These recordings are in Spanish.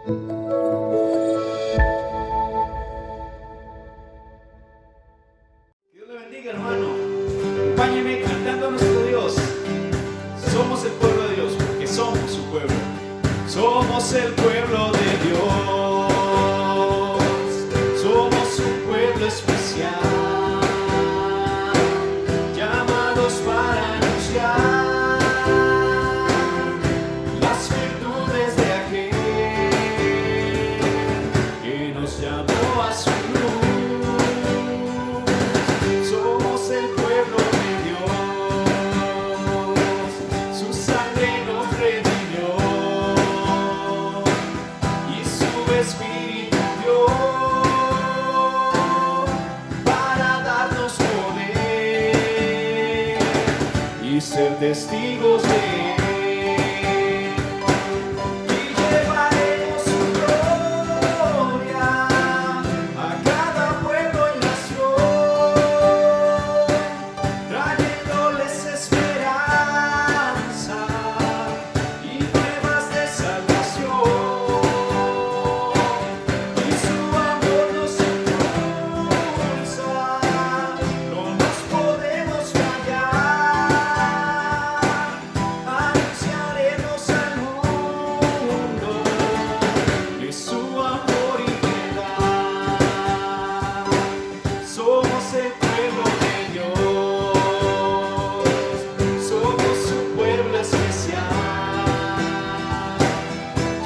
Dios le bendiga, hermano. Acompáñeme cantando a nuestro Dios. Somos el pueblo de Dios porque somos su pueblo. Somos el pueblo de Dios. Somos un pueblo especial, llamados para anunciar las virtudes de aquel que nos llamó a su luz. Somos el pueblo de Dios, su sangre nos redimió y su espíritu dio para darnos poder y ser testigos de él. Y llevaremos su gloria a cada pueblo y nación, trayéndoles esperanza y nuevas de salvación. Y su amor nos impulsa, no nos podemos callar. Anunciaremos al mundo de su amor y verdad. Somos el pueblo de Dios, somos su pueblo especial,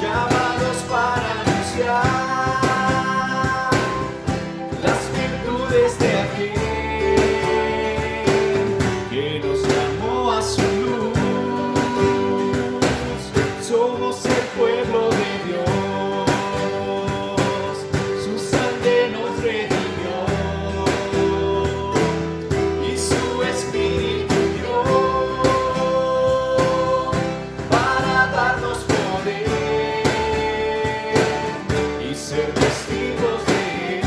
llamados para anunciar las virtudes de aquel que nos llamó a su luz. Somos el pueblo de Dios, su sangre nos redimió y su espíritu dio para darnos poder y ser testigos de él.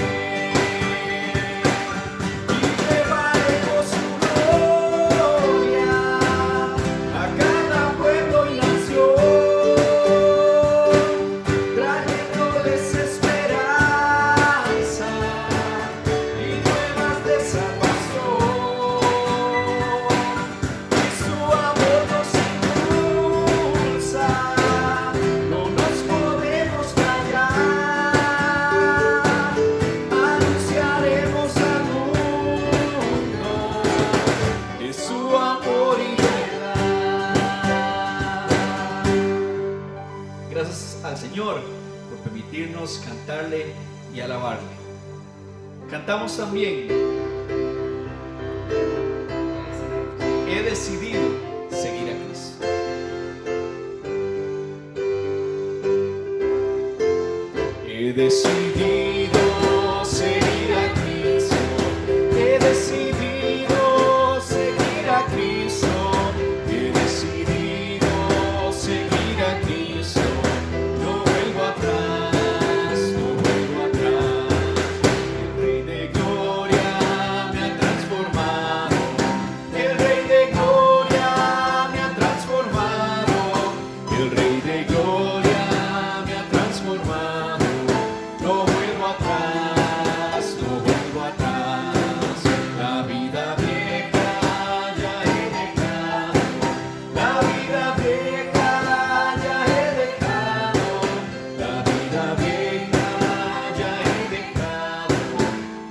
Y llevaremos su gloria a cada pueblo y nación, trayéndoles esperanza y nuevas de salvación. Y su amor nos impulsa, no nos podemos callar. Anunciaremos al mundo de su amor y verdad. Gracias al Señor por permitirnos cantarle y alabarle. Cantamos también: he decidido seguir a Cristo. He decidido seguir a Cristo. He decidido seguir a Cristo. He decidido seguir a Cristo. No vuelvo atrás, no vuelvo atrás. El Rey de Gloria me ha transformado. El Rey de Gloria me ha transformado. El Rey de Gloria me ha transformado. No vuelvo atrás, no vuelvo atrás. La vida vieja ya he dejado. La vida vieja ya he dejado. La vida vieja ya he dejado.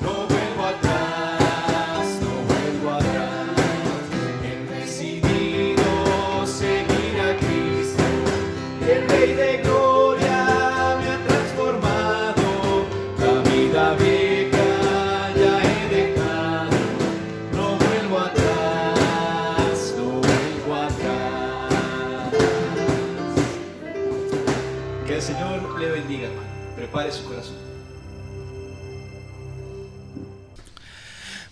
No vuelvo atrás, no vuelvo atrás. He decidido seguir a Cristo. El Rey de Gloria me ha transformado. La vida vieja ya he dejado. No vuelvo atrás, no vuelvo atrás. Que el Señor le bendiga, hermano. Prepare su corazón.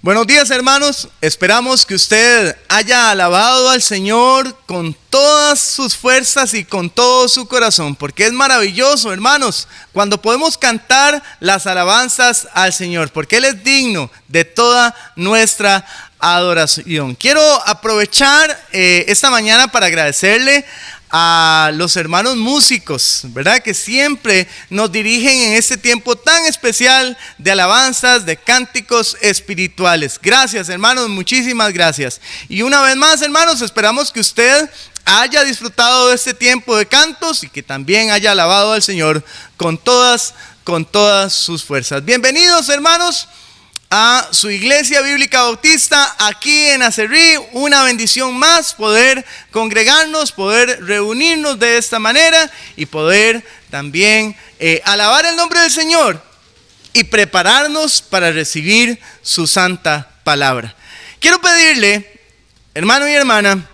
Buenos días, hermanos. Esperamos que usted haya alabado al Señor con todas sus fuerzas y con todo su corazón, porque es maravilloso, hermanos, cuando podemos cantar las alabanzas al Señor, porque Él es digno de toda nuestra adoración. Quiero aprovechar esta mañana para agradecerle a los hermanos músicos, ¿verdad? Que siempre nos dirigen en este tiempo tan especial de alabanzas, de cánticos espirituales. Gracias, hermanos, muchísimas gracias. Y una vez más, hermanos, esperamos que usted haya disfrutado de este tiempo de cantos y que también haya alabado al Señor con todas sus fuerzas. Bienvenidos, hermanos, a su iglesia bíblica bautista aquí en Acerrí. Una bendición más poder congregarnos, poder reunirnos de esta manera y poder también alabar el nombre del Señor y prepararnos para recibir su santa palabra. Quiero pedirle, hermano y hermana,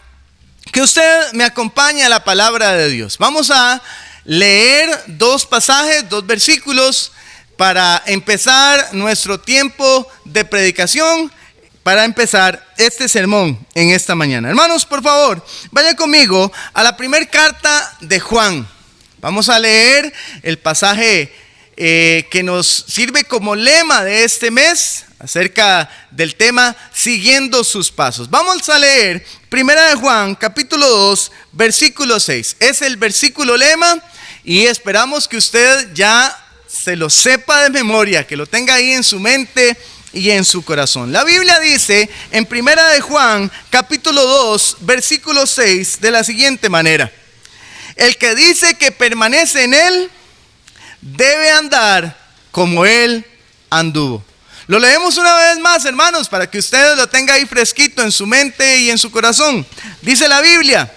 que usted me acompañe a la palabra de Dios. Vamos a leer dos pasajes, dos versículos para empezar nuestro tiempo de predicación, para empezar este sermón en esta mañana. Hermanos, por favor, vayan conmigo a la primera carta de Juan. Vamos a leer el pasaje que nos sirve como lema de este mes acerca del tema siguiendo sus pasos. Vamos a leer primera de Juan, capítulo 2, versículo 6. Es el versículo lema y esperamos que usted ya se lo sepa de memoria, que lo tenga ahí en su mente y en su corazón. La Biblia dice en primera de Juan, capítulo 2, versículo 6, de la siguiente manera: el que dice que permanece en él, debe andar como él anduvo. Lo leemos una vez más, hermanos, para que ustedes lo tengan ahí fresquito en su mente y en su corazón. Dice la Biblia,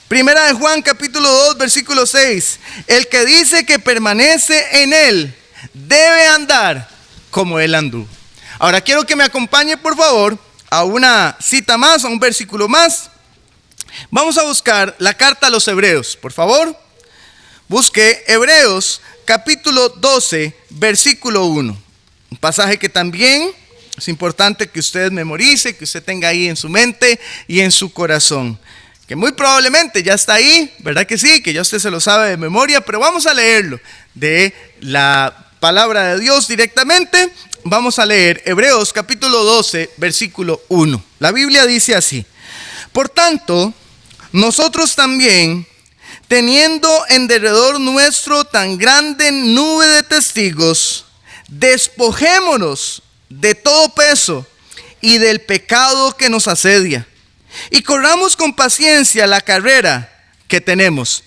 primera de Juan, capítulo 2, versículo 6: el que dice que permanece en él, debe andar como él anduvo. Ahora quiero que me acompañe, por favor, a una cita más, a un versículo más. Vamos a buscar la carta a los Hebreos, por favor. Busque Hebreos, capítulo 12, versículo 1. Un pasaje que también es importante que usted memorice, que usted tenga ahí en su mente y en su corazón. Que muy probablemente ya está ahí, ¿verdad que sí? Que ya usted se lo sabe de memoria, pero vamos a leerlo de la palabra de Dios directamente. Vamos a leer Hebreos capítulo 12, versículo 1. La Biblia dice así: por tanto, nosotros también, teniendo en derredor nuestro tan grande nube de testigos, despojémonos de todo peso y del pecado que nos asedia, y corramos con paciencia la carrera que tenemos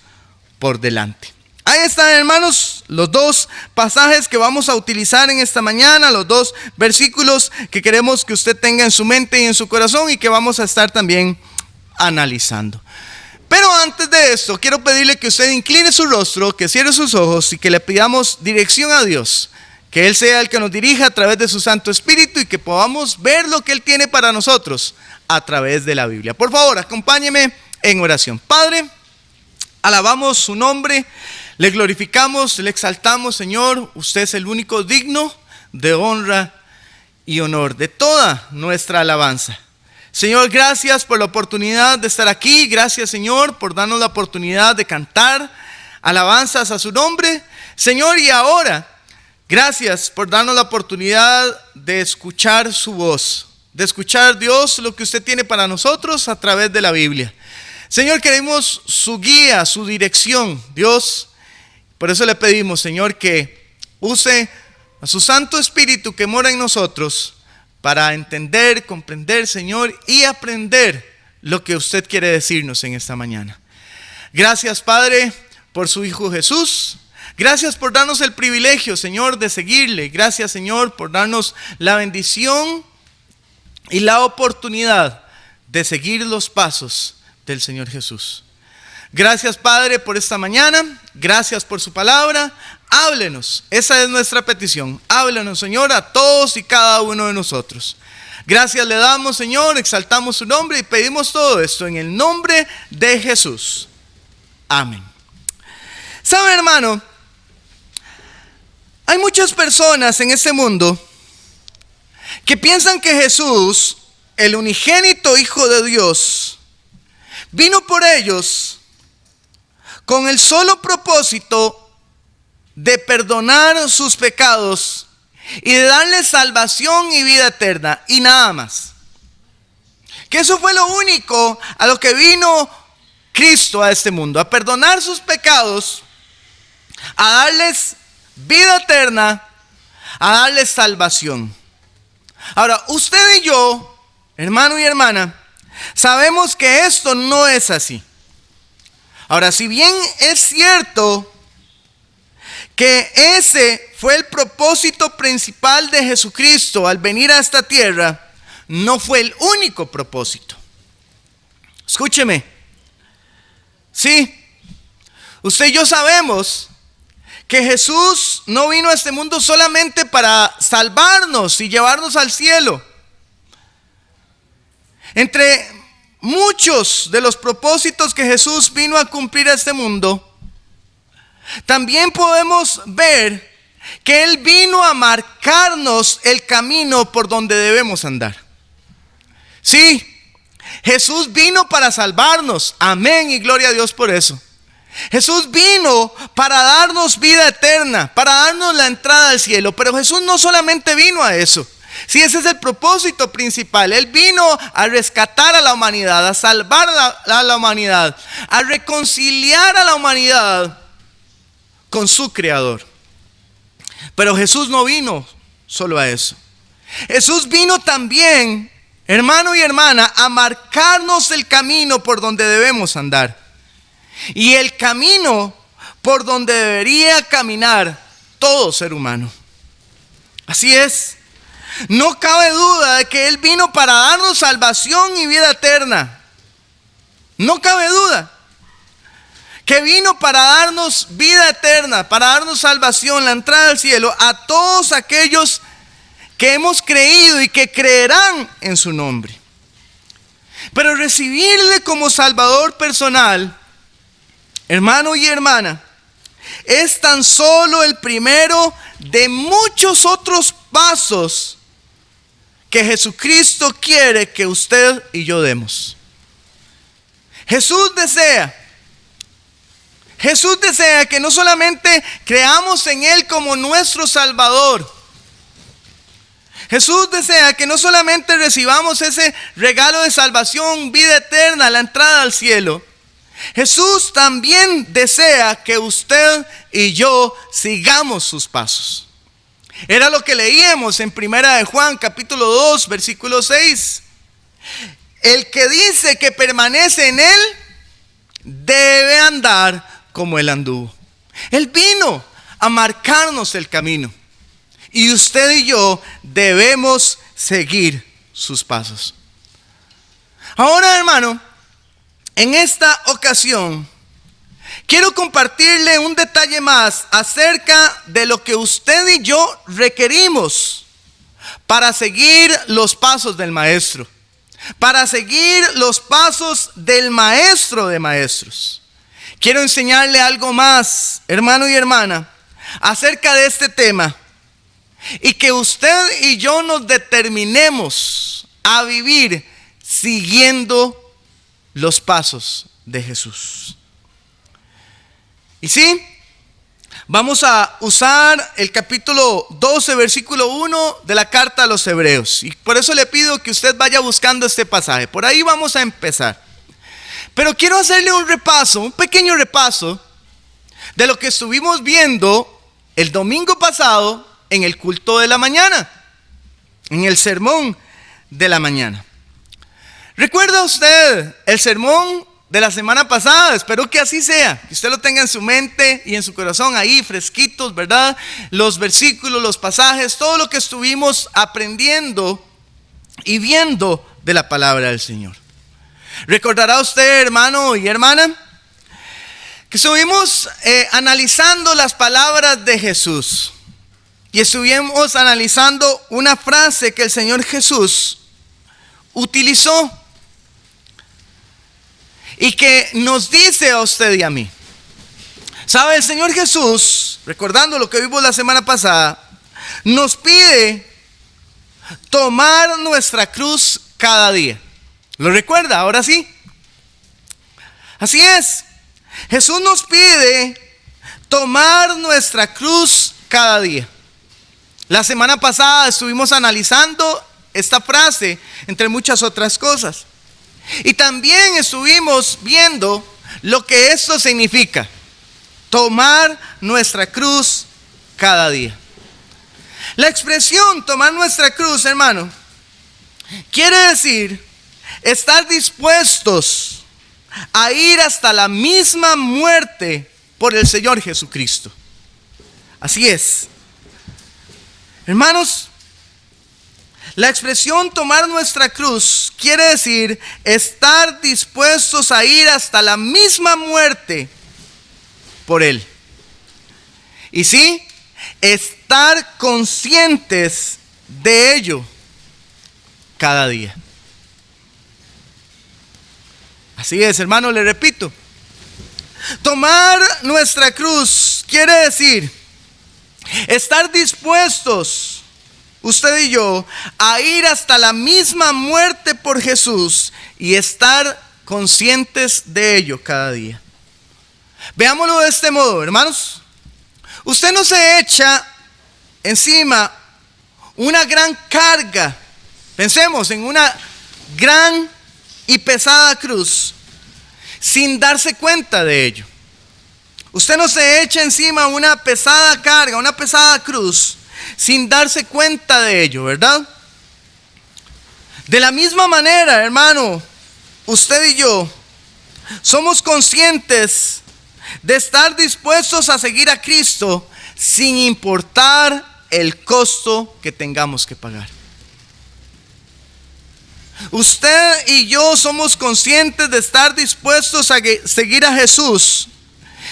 por delante. Ahí están, hermanos, los dos pasajes que vamos a utilizar en esta mañana, los dos versículos que queremos que usted tenga en su mente y en su corazón y que vamos a estar también analizando. Pero antes de esto, quiero pedirle que usted incline su rostro, que cierre sus ojos y que le pidamos dirección a Dios. Que Él sea el que nos dirija a través de su Santo Espíritu y que podamos ver lo que Él tiene para nosotros a través de la Biblia. Por favor, acompáñeme en oración. Padre, alabamos su nombre, le glorificamos, le exaltamos, Señor. Usted es el único digno de honra y honor, de toda nuestra alabanza. Señor, gracias por la oportunidad de estar aquí. Gracias, Señor, por darnos la oportunidad de cantar alabanzas a su nombre. Señor, y ahora, gracias por darnos la oportunidad de escuchar su voz, de escuchar, Dios, lo que usted tiene para nosotros a través de la Biblia. Señor, queremos su guía, su dirección, Dios. Por eso le pedimos, Señor, que use a su Santo Espíritu que mora en nosotros para entender, comprender, Señor, y aprender lo que usted quiere decirnos en esta mañana. Gracias, Padre, por su Hijo Jesús. Gracias por darnos el privilegio, Señor, de seguirle. Gracias, Señor, por darnos la bendición y la oportunidad de seguir los pasos del Señor Jesús. Gracias, Padre, por esta mañana. Gracias por su palabra. Háblenos, esa es nuestra petición. Háblenos, Señor, a todos y cada uno de nosotros. Gracias le damos, Señor, exaltamos su nombre y pedimos todo esto en el nombre de Jesús. Amén. ¿Sabe, hermano? Hay muchas personas en este mundo que piensan que Jesús, el unigénito Hijo de Dios, vino por ellos con el solo propósito de perdonar sus pecados y de darles salvación y vida eterna, y nada más. Que eso fue lo único a lo que vino Cristo a este mundo, a perdonar sus pecados, a darles vida eterna, a darles salvación. Ahora, usted y yo, hermano y hermana, sabemos que esto no es así. Ahora, si bien es cierto que ese fue el propósito principal de Jesucristo al venir a esta tierra, no fue el único propósito. Escúcheme. Sí, usted y yo sabemos que Jesús no vino a este mundo solamente para salvarnos y llevarnos al cielo. Entre muchos de los propósitos que Jesús vino a cumplir a este mundo, también podemos ver que Él vino a marcarnos el camino por donde debemos andar. Sí, Jesús vino para salvarnos. Amén y gloria a Dios por eso. Jesús vino para darnos vida eterna, para darnos la entrada al cielo. Pero Jesús no solamente vino a eso. Sí, ese es el propósito principal. Él vino a rescatar a la humanidad, a salvar a la humanidad, a reconciliar a la humanidad con su Creador. Pero Jesús no vino solo a eso. Jesús vino también, hermano y hermana, a marcarnos el camino por donde debemos andar. Y el camino por donde debería caminar todo ser humano. Así es. No cabe duda de que Él vino para darnos salvación y vida eterna. No cabe duda que vino para darnos vida eterna, para darnos salvación, la entrada al cielo a todos aquellos que hemos creído y que creerán en su nombre. Pero recibirle como Salvador personal, hermano y hermana, es tan solo el primero de muchos otros pasos que Jesucristo quiere que usted y yo demos. Jesús desea que no solamente creamos en Él como nuestro Salvador. Jesús desea que no solamente recibamos ese regalo de salvación, vida eterna, la entrada al cielo. Jesús también desea que usted y yo sigamos sus pasos. Era lo que leíamos en 1 de Juan capítulo 2 versículo 6. El que dice que permanece en Él debe andar como Él anduvo. Él vino a marcarnos el camino y usted y yo debemos seguir sus pasos. Ahora, hermano, en esta ocasión quiero compartirle un detalle más acerca de lo que usted y yo requerimos para seguir los pasos del Maestro, para seguir los pasos del Maestro de maestros. Quiero enseñarle algo más, hermano y hermana, acerca de este tema, y que usted y yo nos determinemos a vivir siguiendo los pasos de Jesús. Y sí, vamos a usar el capítulo 12, versículo 1 de la carta a los Hebreos. Y por eso le pido que usted vaya buscando este pasaje. Por ahí vamos a empezar. Pero quiero hacerle un repaso, un pequeño repaso de lo que estuvimos viendo el domingo pasado en el culto de la mañana, en el sermón de la mañana. ¿Recuerda usted el sermón de la semana pasada? Espero que así sea, que usted lo tenga en su mente y en su corazón ahí fresquitos, ¿verdad? Los versículos, los pasajes, todo lo que estuvimos aprendiendo y viendo de la palabra del Señor. ¿Recordará usted, hermano y hermana, que estuvimos analizando las palabras de Jesús? Y estuvimos analizando una frase que el Señor Jesús utilizó y que nos dice a usted y a mí. ¿Sabe? El Señor Jesús, recordando lo que vimos la semana pasada, nos pide tomar nuestra cruz cada día. ¿Lo recuerda? Ahora sí. Así es. Jesús nos pide tomar nuestra cruz cada día. La semana pasada estuvimos analizando esta frase entre muchas otras cosas. Y también estuvimos viendo lo que esto significa. Tomar nuestra cruz cada día. La expresión tomar nuestra cruz, hermano, quiere decir estar dispuestos a ir hasta la misma muerte por el Señor Jesucristo. Así es. Hermanos, la expresión tomar nuestra cruz quiere decir estar dispuestos a ir hasta la misma muerte por Él. Y sí, estar conscientes de ello cada día. Así es, hermano, le repito. Tomar nuestra cruz quiere decir estar dispuestos, usted y yo, a ir hasta la misma muerte por Jesús y estar conscientes de ello cada día. Veámoslo de este modo, hermanos. Usted no se echa encima una gran carga. Pensemos en una gran y pesada cruz sin darse cuenta de ello. Usted no se echa encima una pesada carga, una pesada cruz sin darse cuenta de ello, ¿verdad? De la misma manera, hermano, usted y yo somos conscientes de estar dispuestos a seguir a Cristo sin importar el costo que tengamos que pagar. Usted y yo somos conscientes de estar dispuestos a seguir a Jesús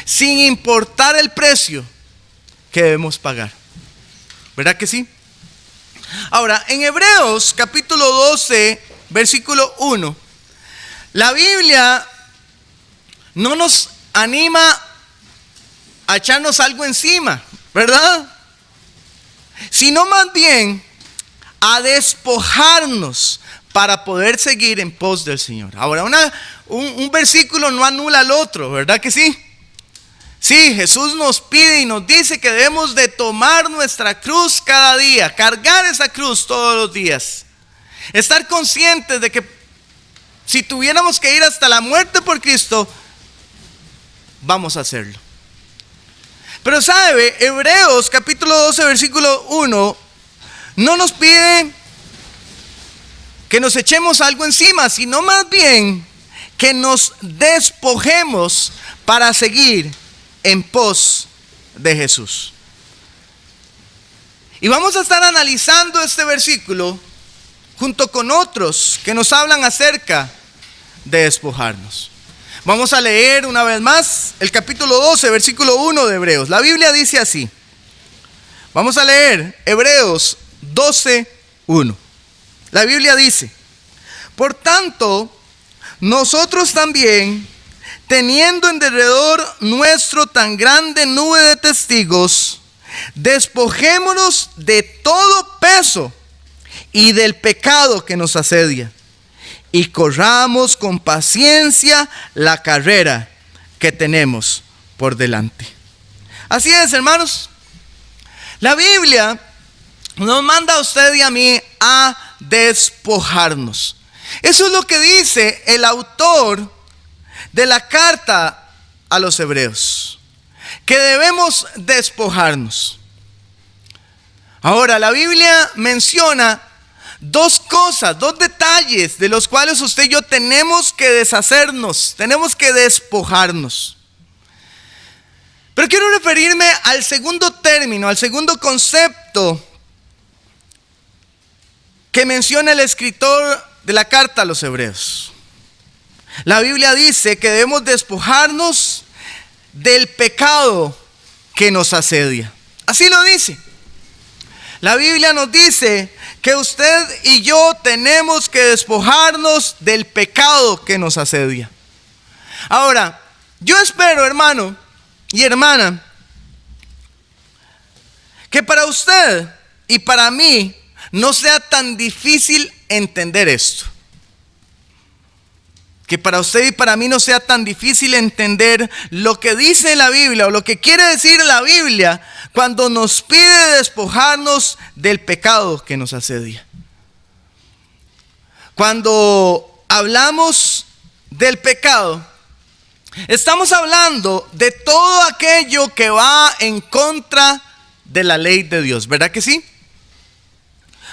sin importar el precio que debemos pagar. ¿Verdad que sí? Ahora, en Hebreos capítulo 12, versículo 1, la Biblia no nos anima a echarnos algo encima, ¿verdad? Sino más bien a despojarnos para poder seguir en pos del Señor. Ahora, un versículo no anula al otro, ¿verdad que sí? Sí, Jesús nos pide y nos dice que debemos de tomar nuestra cruz cada día, cargar esa cruz todos los días. Estar conscientes de que si tuviéramos que ir hasta la muerte por Cristo, vamos a hacerlo. Pero sabe, Hebreos capítulo 12, versículo 1, no nos pide que nos echemos algo encima, sino más bien que nos despojemos para seguir en pos de Jesús. Y vamos a estar analizando este versículo junto con otros que nos hablan acerca de despojarnos. Vamos a leer una vez más el capítulo 12, versículo 1 de Hebreos. La Biblia dice así. Vamos a leer Hebreos 12, 1. La Biblia dice: por tanto, nosotros también, teniendo en derredor nuestro tan grande nube de testigos, despojémonos de todo peso y del pecado que nos asedia, y corramos con paciencia la carrera que tenemos por delante. Así es, hermanos. La Biblia nos manda a usted y a mí a despojarnos. Eso es lo que dice el autor de la carta a los hebreos, que debemos despojarnos. Ahora, la Biblia menciona dos cosas, dos detalles de los cuales usted y yo tenemos que deshacernos, tenemos que despojarnos. Pero quiero referirme al segundo término, al segundo concepto que menciona el escritor de la carta a los hebreos. La Biblia dice que debemos despojarnos del pecado que nos asedia. Así lo dice. La Biblia nos dice que usted y yo tenemos que despojarnos del pecado que nos asedia. Ahora, yo espero, hermano y hermana, que para usted y para mí no sea tan difícil entender esto. Que para usted y para mí no sea tan difícil entender lo que dice la Biblia o lo que quiere decir la Biblia cuando nos pide despojarnos del pecado que nos asedia. Cuando hablamos del pecado, Estamos hablando de todo aquello que va en contra de la ley de Dios, ¿verdad que sí?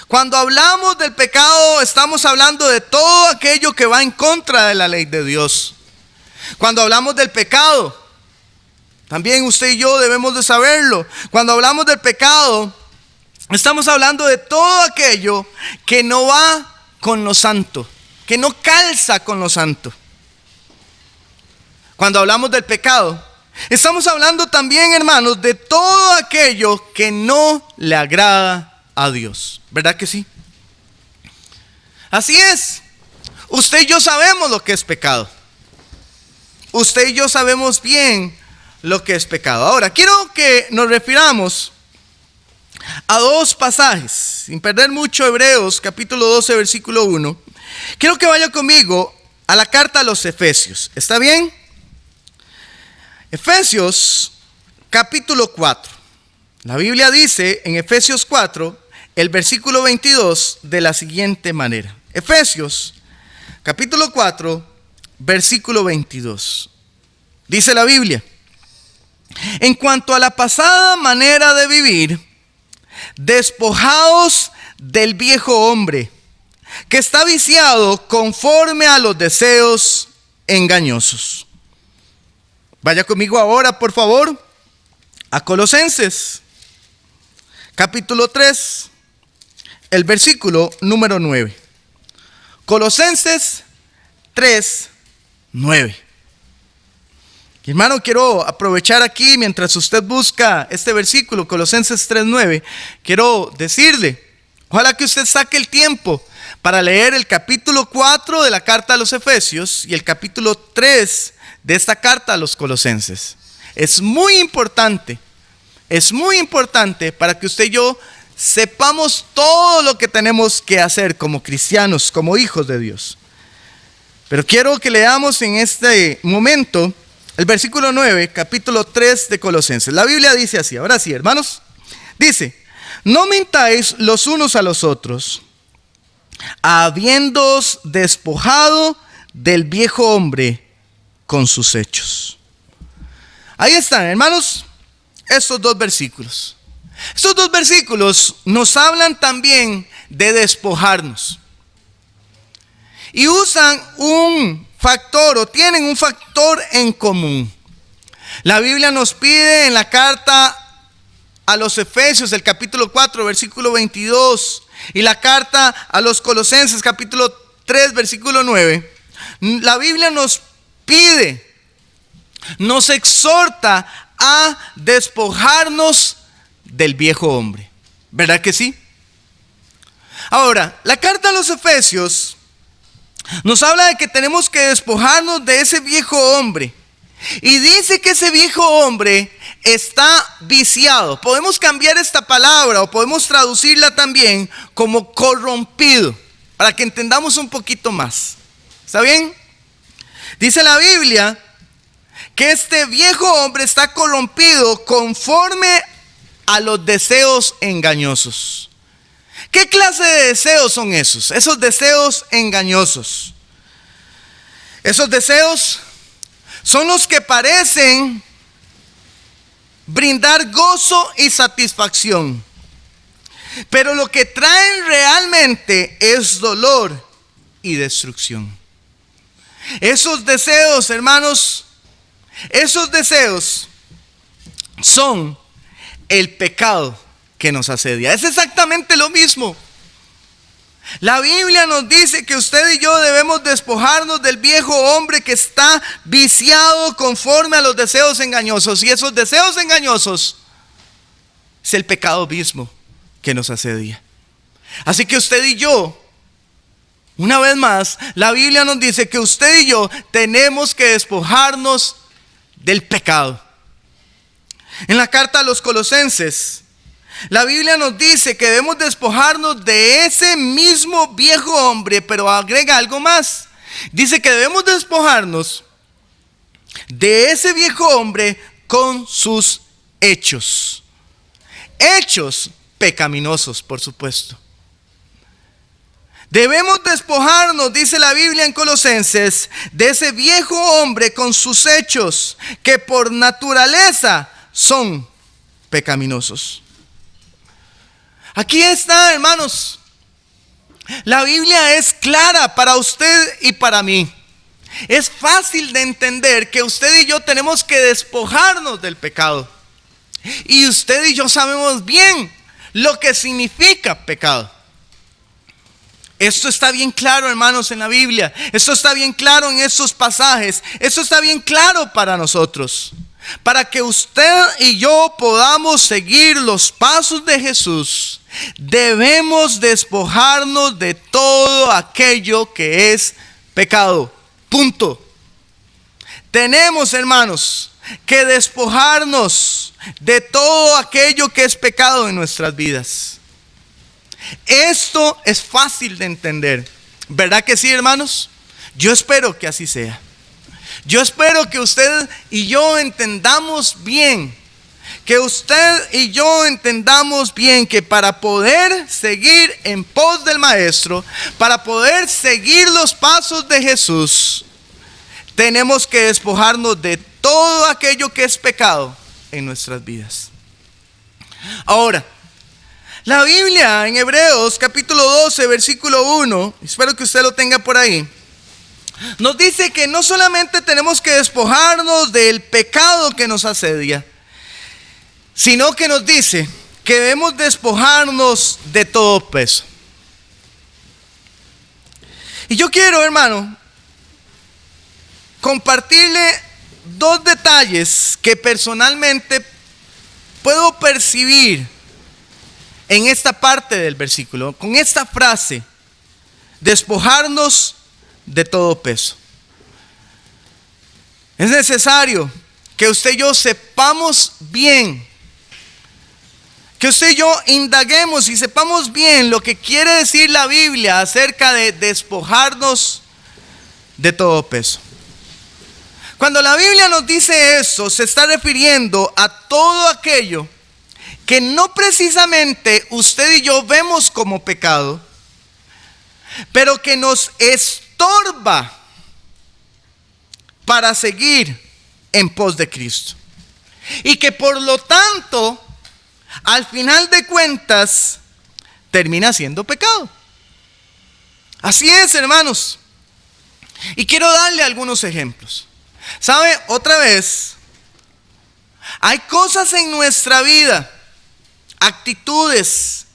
Cuando hablamos del pecado, estamos hablando de todo aquello que va en contra de la ley de Dios. Cuando hablamos del pecado, también usted y yo debemos de saberlo. Cuando hablamos del pecado, estamos hablando de todo aquello que no va con lo santo, que no calza con lo santo. Cuando hablamos del pecado, estamos hablando también, hermanos, de todo aquello que no le agrada a Dios. ¿Verdad que sí? Así es. Usted y yo sabemos lo que es pecado. Usted y yo sabemos bien lo que es pecado. Ahora, quiero que nos refiramos a dos pasajes, sin perder mucho. Hebreos, capítulo 12, versículo 1. Quiero que vaya conmigo a la carta a los Efesios. ¿Está bien? Efesios, capítulo 4. La Biblia dice en Efesios 4, el versículo 22, de la siguiente manera. Efesios, capítulo 4, versículo 22. Dice la Biblia: en cuanto a la pasada manera de vivir, despojaos del viejo hombre, que está viciado conforme a los deseos engañosos. Vaya conmigo ahora, por favor, a Colosenses, capítulo 3, el versículo número 9. Colosenses 3, 9. Hermano, quiero aprovechar aquí mientras usted busca este versículo, Colosenses 3, 9. Quiero decirle, ojalá que usted saque el tiempo para leer el capítulo 4 de la carta a los Efesios y el capítulo 3 de esta carta a los Colosenses. Es muy importante para que usted y yo sepamos todo lo que tenemos que hacer como cristianos, como hijos de Dios. Pero quiero que leamos en este momento el versículo 9, capítulo 3 de Colosenses. La Biblia dice así, ahora sí, hermanos. Dice: no mintáis los unos a los otros, habiéndoos despojado del viejo hombre con sus hechos. Ahí están, hermanos, estos dos versículos. Estos dos versículos nos hablan también de despojarnos. Y usan un factor, o tienen un factor en común. La Biblia nos pide en la carta a los Efesios, el capítulo 4, versículo 22, y la carta a los Colosenses, capítulo 3, versículo 9. La Biblia nos pide, nos exhorta a despojarnos del viejo hombre. ¿Verdad que sí? Ahora, la carta a los Efesios nos habla de que tenemos que despojarnos de ese viejo hombre. Y dice que ese viejo hombre está viciado. Podemos cambiar esta palabra o podemos traducirla también como corrompido, para que entendamos un poquito más. ¿Está bien? Dice la Biblia que este viejo hombre está corrompido conforme a los deseos engañosos. ¿Qué clase de deseos son esos? Esos deseos engañosos. Esos deseos son los que parecen brindar gozo y satisfacción, pero lo que traen realmente es dolor y destrucción. Esos deseos, hermanos, esos deseos son el pecado que nos asedia. Es exactamente lo mismo. La Biblia nos dice que usted y yo debemos despojarnos del viejo hombre que está viciado conforme a los deseos engañosos. Y esos deseos engañosos es el pecado mismo que nos asedia. Así que usted y yo, una vez más, la Biblia nos dice que usted y yo tenemos que despojarnos del pecado. En la carta a los Colosenses, la Biblia nos dice que debemos despojarnos de ese mismo viejo hombre, pero agrega algo más. Dice que debemos despojarnos de ese viejo hombre con sus hechos. Hechos pecaminosos, por supuesto. Debemos despojarnos, dice la Biblia en Colosenses, de ese viejo hombre con sus hechos que por naturaleza son pecaminosos. Aquí está, hermanos. La Biblia es clara para usted y para mí. Es fácil de entender que usted y yo tenemos que despojarnos del pecado. Y usted y yo sabemos bien lo que significa pecado. Esto está bien claro, hermanos, en la Biblia. Esto está bien claro en estos pasajes. Esto está bien claro para nosotros. Para que usted y yo podamos seguir los pasos de Jesús, debemos despojarnos de todo aquello que es pecado. Punto. Tenemos, hermanos, que despojarnos de todo aquello que es pecado en nuestras vidas. Esto es fácil de entender. ¿Verdad que sí, hermanos? Yo espero que así sea. Yo espero que usted y yo entendamos bien. Que usted y yo entendamos bien que para poder seguir en pos del Maestro, para poder seguir los pasos de Jesús, tenemos que despojarnos de todo aquello que es pecado en nuestras vidas. Ahora, la Biblia en Hebreos capítulo 12, versículo 1, espero que usted lo tenga por ahí, nos dice que no solamente tenemos que despojarnos del pecado que nos asedia, sino que nos dice que debemos despojarnos de todo peso. Y yo quiero, hermano, compartirle dos detalles que personalmente puedo percibir en esta parte del versículo, con esta frase, despojarnos de todo peso. Es necesario que usted y yo sepamos bien, que usted y yo indaguemos y sepamos bien lo que quiere decir la Biblia acerca de despojarnos de todo peso. Cuando la Biblia nos dice eso, se está refiriendo a todo aquello que no precisamente usted y yo vemos como pecado, pero que nos estorba para seguir en pos de Cristo. Y que por lo tanto, al final de cuentas, termina siendo pecado. Así es, hermanos. Y quiero darle algunos ejemplos. ¿Sabe? Otra vez, hay cosas en nuestra vida, actitudes,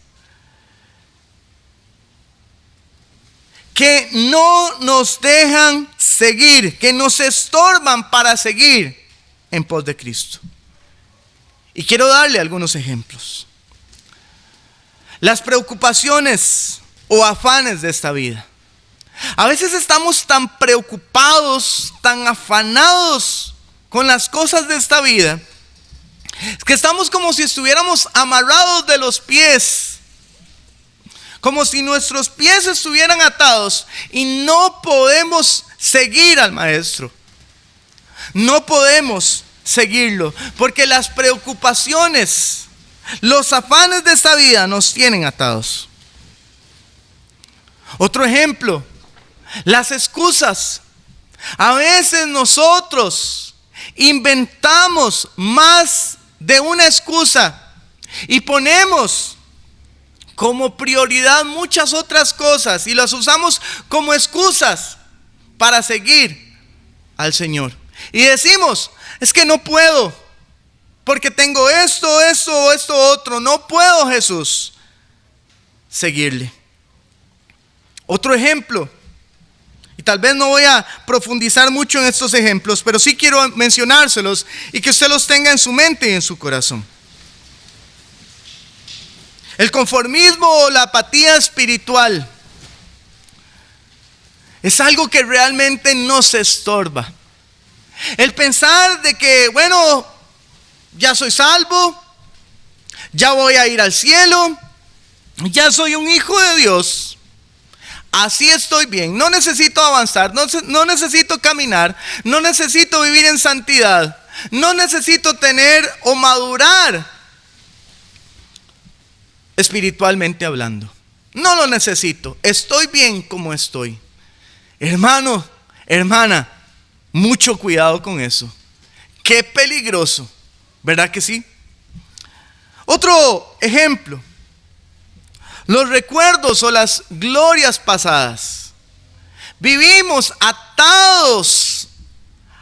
que no nos dejan seguir, que nos estorban para seguir en pos de Cristo. Y quiero darle algunos ejemplos. Las preocupaciones o afanes de esta vida. A veces estamos tan preocupados, tan afanados con las cosas de esta vida, que estamos como si estuviéramos amarrados de los pies, como si nuestros pies estuvieran atados y no podemos seguir al Maestro. No podemos seguirlo, porque las preocupaciones, los afanes de esta vida nos tienen atados. Otro ejemplo, las excusas. A veces nosotros inventamos más de una excusa y ponemos como prioridad muchas otras cosas y las usamos como excusas para seguir al Señor. Y decimos, es que no puedo, porque tengo esto, otro. No puedo, Jesús, seguirle. Otro ejemplo, y tal vez no voy a profundizar mucho en estos ejemplos, pero sí quiero mencionárselos y que usted los tenga en su mente y en su corazón. El conformismo o la apatía espiritual es algo que realmente nos estorba. El pensar de que, bueno, ya soy salvo, ya voy a ir al cielo, ya soy un hijo de Dios, así estoy bien, no necesito avanzar, no necesito caminar, no necesito vivir en santidad, no necesito tener o madurar espiritualmente hablando. No lo necesito. Estoy bien como estoy. Hermano, hermana, mucho cuidado con eso. Qué peligroso, ¿verdad que sí? Otro ejemplo. Los recuerdos o las glorias pasadas. Vivimos atados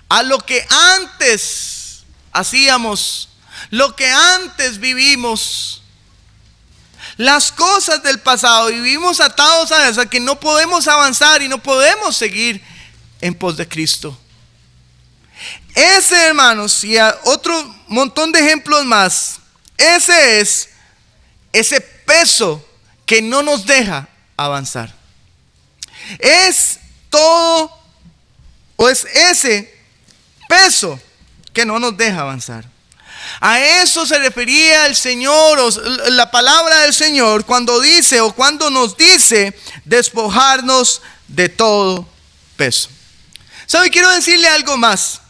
a lo que antes hacíamos, lo que antes vivimos. Las cosas del pasado, vivimos atados a eso, que no podemos avanzar y no podemos seguir en pos de Cristo. Ese, hermanos, y otro montón de ejemplos más, ese es ese peso que no nos deja avanzar. Es todo, o es ese peso que no nos deja avanzar. A eso se refería el Señor, o la palabra del Señor, cuando dice o cuando nos dice despojarnos de todo peso. ¿Sabe? Quiero decirle algo más.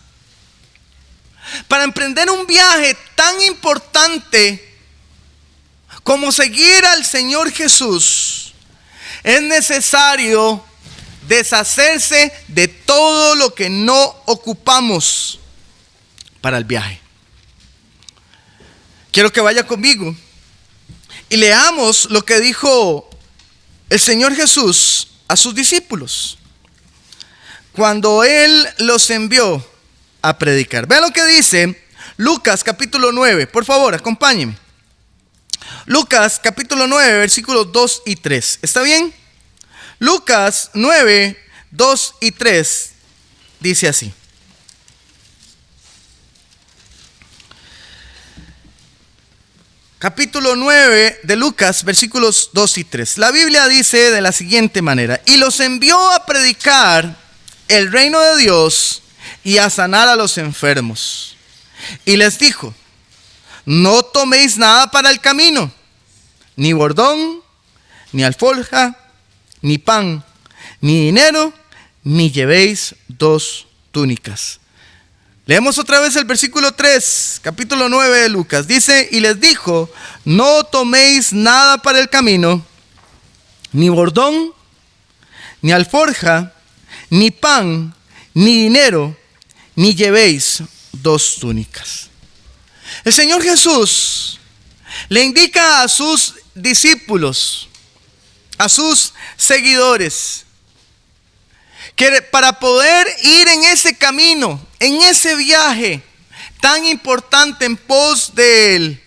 Para emprender un viaje tan importante como seguir al Señor Jesús, es necesario deshacerse de todo lo que no ocupamos para el viaje. Quiero que vaya conmigo y leamos lo que dijo el Señor Jesús a sus discípulos cuando Él los envió a predicar. Vean lo que dice Lucas capítulo 9. Por favor, acompáñenme. Lucas capítulo 9, versículos 2 y 3. ¿Está bien? Lucas 9, 2 y 3 dice así. Capítulo 9 de Lucas, versículos 2 y 3. La Biblia dice de la siguiente manera: y los envió a predicar el reino de Dios y a sanar a los enfermos. Y les dijo: no toméis nada para el camino, ni bordón, ni alforja, ni pan, ni dinero, ni llevéis 2 túnicas. Leemos otra vez el versículo 3, capítulo 9 de Lucas. Dice: y les dijo: no toméis nada para el camino, ni bordón, ni alforja, ni pan, ni dinero, ni llevéis 2 túnicas. El Señor Jesús le indica a sus discípulos, a sus seguidores, que para poder ir en ese camino, en ese viaje tan importante en pos de Él,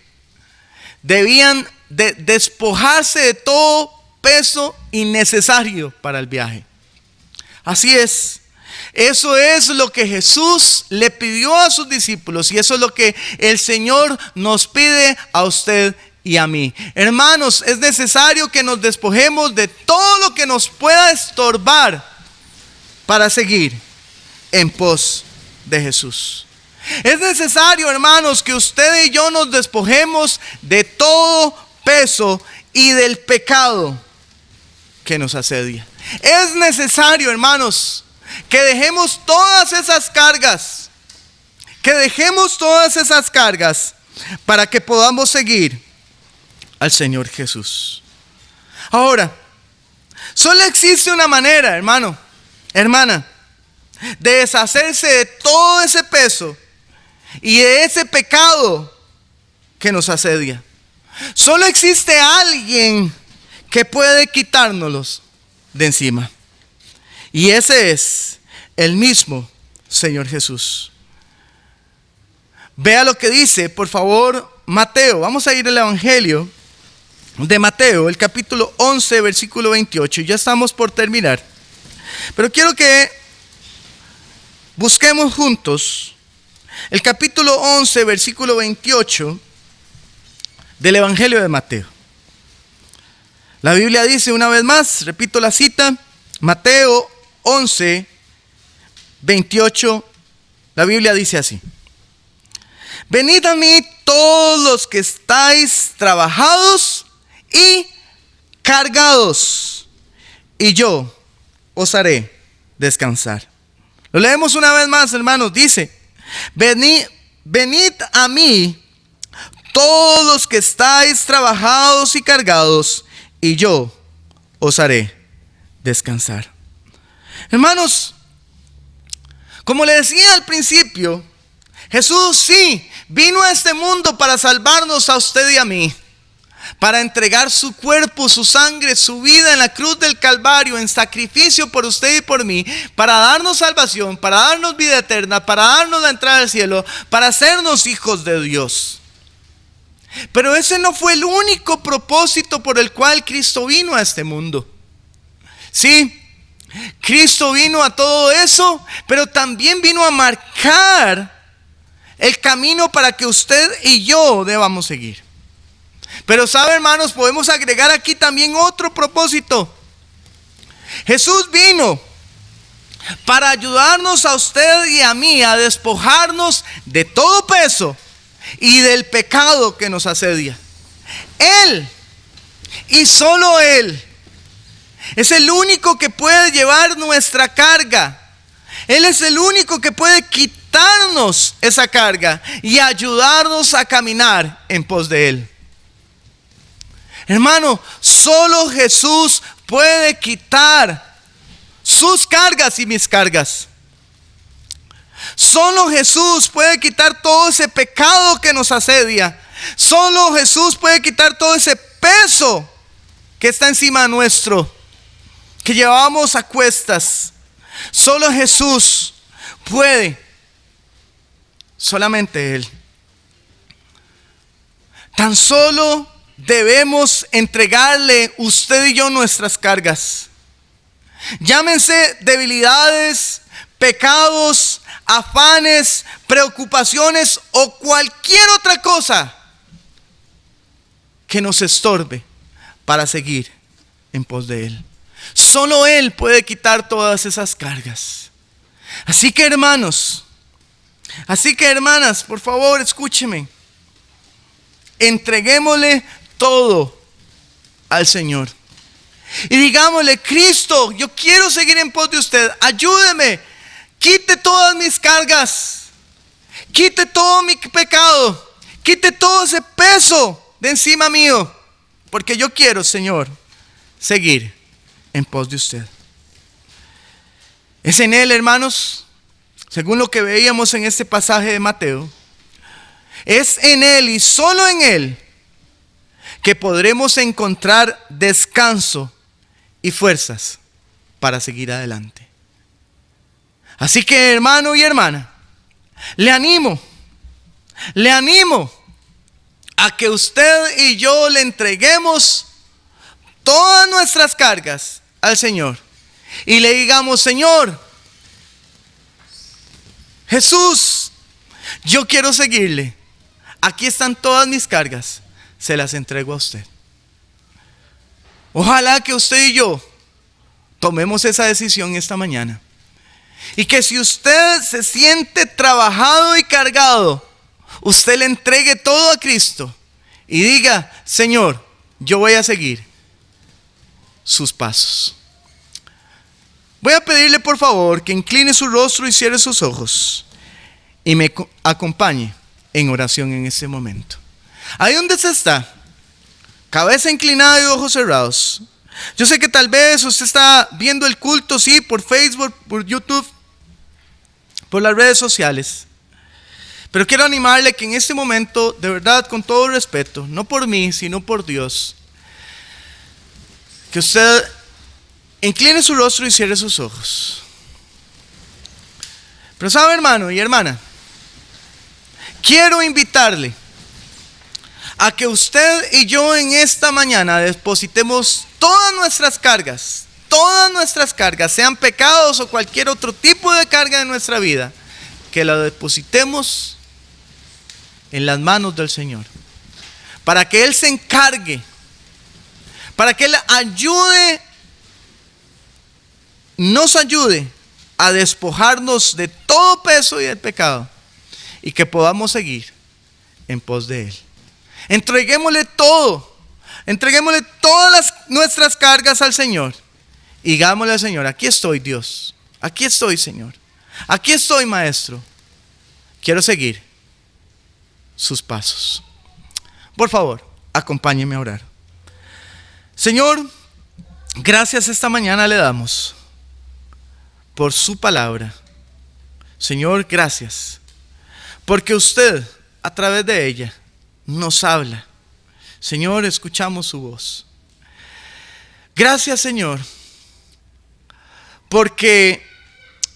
debían de despojarse de todo peso innecesario para el viaje. Así es. Eso es lo que Jesús le pidió a sus discípulos, y eso es lo que el Señor nos pide a usted y a mí. Hermanos, es necesario que nos despojemos de todo lo que nos pueda estorbar para seguir en pos de Jesús. Es necesario, hermanos, que usted y yo nos despojemos de todo peso y del pecado que nos asedia. Es necesario, hermanos, que dejemos todas esas cargas, para que podamos seguir al Señor Jesús. Ahora, solo existe una manera, hermano, hermana, de deshacerse de todo ese peso y de ese pecado que nos asedia. Solo existe alguien que puede quitárnoslos de encima, y ese es el mismo Señor Jesús. Vea lo que dice, por favor, Mateo. Vamos a ir al Evangelio de Mateo, el capítulo 11, versículo 28. Ya estamos por terminar, pero quiero que busquemos juntos el capítulo 11, versículo 28 del Evangelio de Mateo. La Biblia dice una vez más, repito la cita, Mateo 11, 28, la Biblia dice así: venid a mí todos los que estáis trabajados y cargados, y yo os haré descansar. Lo leemos una vez más, hermanos. Dice: venid a mí todos los que estáis trabajados y cargados, y yo os haré descansar. Hermanos, como le decía al principio, Jesús sí vino a este mundo para salvarnos a usted y a mí, para entregar su cuerpo, su sangre, su vida en la cruz del Calvario, en sacrificio por usted y por mí, para darnos salvación, para darnos vida eterna, para darnos la entrada al cielo, para hacernos hijos de Dios. Pero ese no fue el único propósito por el cual Cristo vino a este mundo. Sí, Cristo vino a todo eso, pero también vino a marcar el camino para que usted y yo debamos seguir. Pero sabe, hermanos, podemos agregar aquí también otro propósito. Jesús vino para ayudarnos a usted y a mí a despojarnos de todo peso y del pecado que nos asedia. Él, y solo Él, es el único que puede llevar nuestra carga. Él es el único que puede quitarnos esa carga y ayudarnos a caminar en pos de Él. Hermano, solo Jesús puede quitar sus cargas y mis cargas. Solo Jesús puede quitar todo ese pecado que nos asedia. Solo Jesús puede quitar todo ese peso que está encima nuestro, que llevamos a cuestas. Solo Jesús puede. Solamente Él. Tan solo debemos entregarle usted y yo nuestras cargas. Llámense debilidades, pecados, afanes, preocupaciones o cualquier otra cosa que nos estorbe para seguir en pos de Él. Solo Él puede quitar todas esas cargas. Así que hermanos, así que hermanas, por favor escúcheme. Entreguémosle todo al Señor. Y digámosle: Cristo, yo quiero seguir en pos de usted. Ayúdeme. Quite todas mis cargas. Quite todo mi pecado. Quite todo ese peso de encima mío. Porque yo quiero, Señor, seguir en pos de usted. Es en Él, hermanos, según lo que veíamos en este pasaje de Mateo. Es en Él y solo en Él que podremos encontrar descanso y fuerzas para seguir adelante. Así que, hermano y hermana, le animo a que usted y yo le entreguemos todas nuestras cargas al Señor y le digamos: Señor Jesús, yo quiero seguirle. Aquí están todas mis cargas, se las entrego a usted. Ojalá que usted y yo tomemos esa decisión esta mañana. Y que si usted se siente trabajado y cargado, usted le entregue todo a Cristo y diga: Señor, yo voy a seguir sus pasos. Voy a pedirle por favor que incline su rostro y cierre sus ojos y me acompañe en oración en este momento. Ahí donde se está, cabeza inclinada y ojos cerrados. Yo sé que tal vez usted está viendo el culto, sí, por Facebook, por YouTube, por las redes sociales. Pero quiero animarle que en este momento, de verdad, con todo respeto, no por mí, sino por Dios, que usted incline su rostro y cierre sus ojos. Pero sabe, hermano y hermana, quiero invitarle a que usted y yo en esta mañana depositemos todas nuestras cargas, sean pecados o cualquier otro tipo de carga de nuestra vida, que la depositemos en las manos del Señor, para que Él se encargue, para que Él nos ayude a despojarnos de todo peso y del pecado, y que podamos seguir en pos de Él. Entreguémosle todas nuestras cargas al Señor y digámosle al Señor: aquí estoy, Dios, aquí estoy, Señor, aquí estoy, Maestro, quiero seguir sus pasos. Por favor, acompáñeme a orar. Señor, Gracias esta mañana le damos por su palabra. Señor, gracias, porque usted a través de ella nos habla. Señor, escuchamos su voz. Gracias, Señor, porque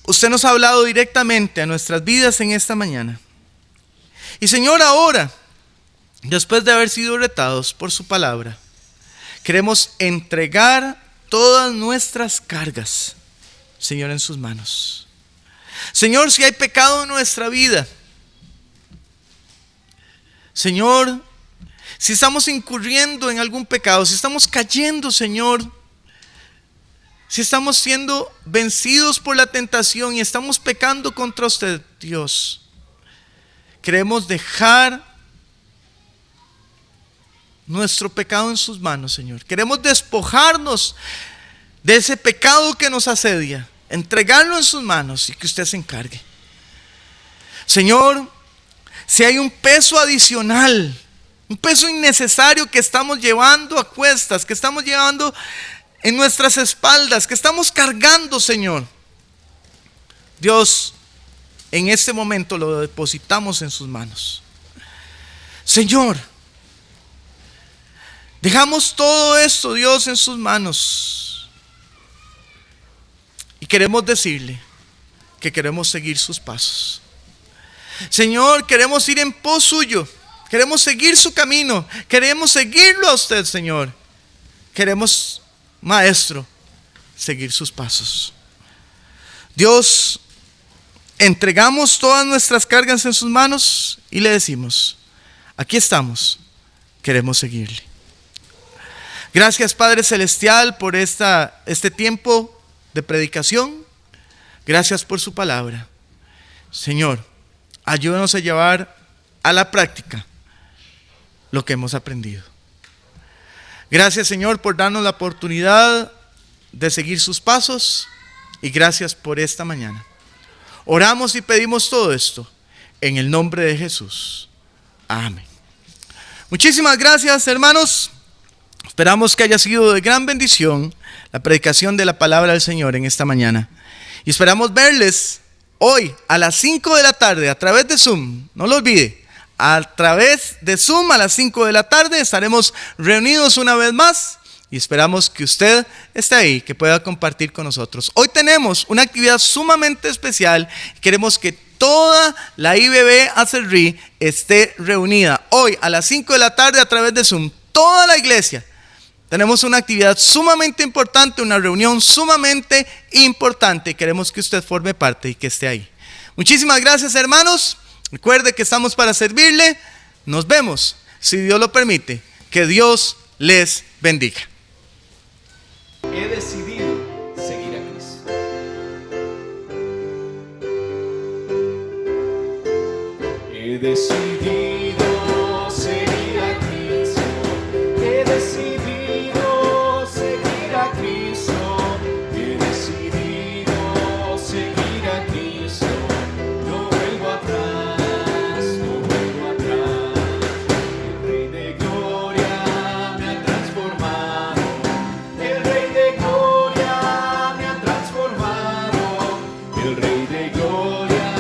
usted nos ha hablado directamente a nuestras vidas en esta mañana. Y Señor, ahora, después de haber sido retados por su palabra, queremos entregar todas nuestras cargas, Señor, en sus manos. Señor, si hay pecado en nuestra vida, Señor, si estamos incurriendo en algún pecado, si estamos cayendo, Señor, si estamos siendo vencidos por la tentación y estamos pecando contra usted, Dios, queremos dejar nuestro pecado en sus manos, Señor. Queremos despojarnos de ese pecado que nos asedia, entregarlo en sus manos y que usted se encargue. Señor, si hay un peso adicional, un peso innecesario que estamos llevando a cuestas, que estamos llevando en nuestras espaldas, que estamos cargando, Señor, Dios, en este momento lo depositamos en sus manos. Señor, dejamos todo esto, Dios, en sus manos. Y queremos decirle que queremos seguir sus pasos. Señor, queremos ir en pos suyo. Queremos seguir su camino. Queremos seguirlo a usted, Señor. Queremos, Maestro, seguir sus pasos. Dios, entregamos todas nuestras cargas en sus manos y le decimos: aquí estamos, queremos seguirle. Gracias, Padre Celestial, por este tiempo de predicación. Gracias por su palabra. Señor, ayúdanos a llevar a la práctica lo que hemos aprendido. Gracias, Señor, por darnos la oportunidad de seguir sus pasos, y gracias por esta mañana. Oramos y pedimos todo esto en el nombre de Jesús. Amén. Muchísimas gracias, hermanos. Esperamos que haya sido de gran bendición la predicación de la palabra del Señor en esta mañana. Y esperamos verles hoy a las 5 de la tarde a través de Zoom. No lo olvide, a través de Zoom a las 5 de la tarde estaremos reunidos una vez más. Y esperamos que usted esté ahí, que pueda compartir con nosotros. Hoy tenemos una actividad sumamente especial. Queremos que toda la IBB Acerrí esté reunida hoy a las 5 de la tarde a través de Zoom. Toda la iglesia. Tenemos una actividad sumamente importante, una reunión sumamente importante. Queremos que usted forme parte y que esté ahí. Muchísimas gracias, hermanos. Recuerde que estamos para servirle. Nos vemos, si Dios lo permite. Que Dios les bendiga. He decidido seguir a Cristo. He decidido seguir a Cristo. He decidido seguir a Cristo. He decidido seguir a Cristo. No vuelvo atrás, no vuelvo atrás. El Rey de Gloria me ha transformado. El Rey de Gloria me ha transformado. El Rey de Gloria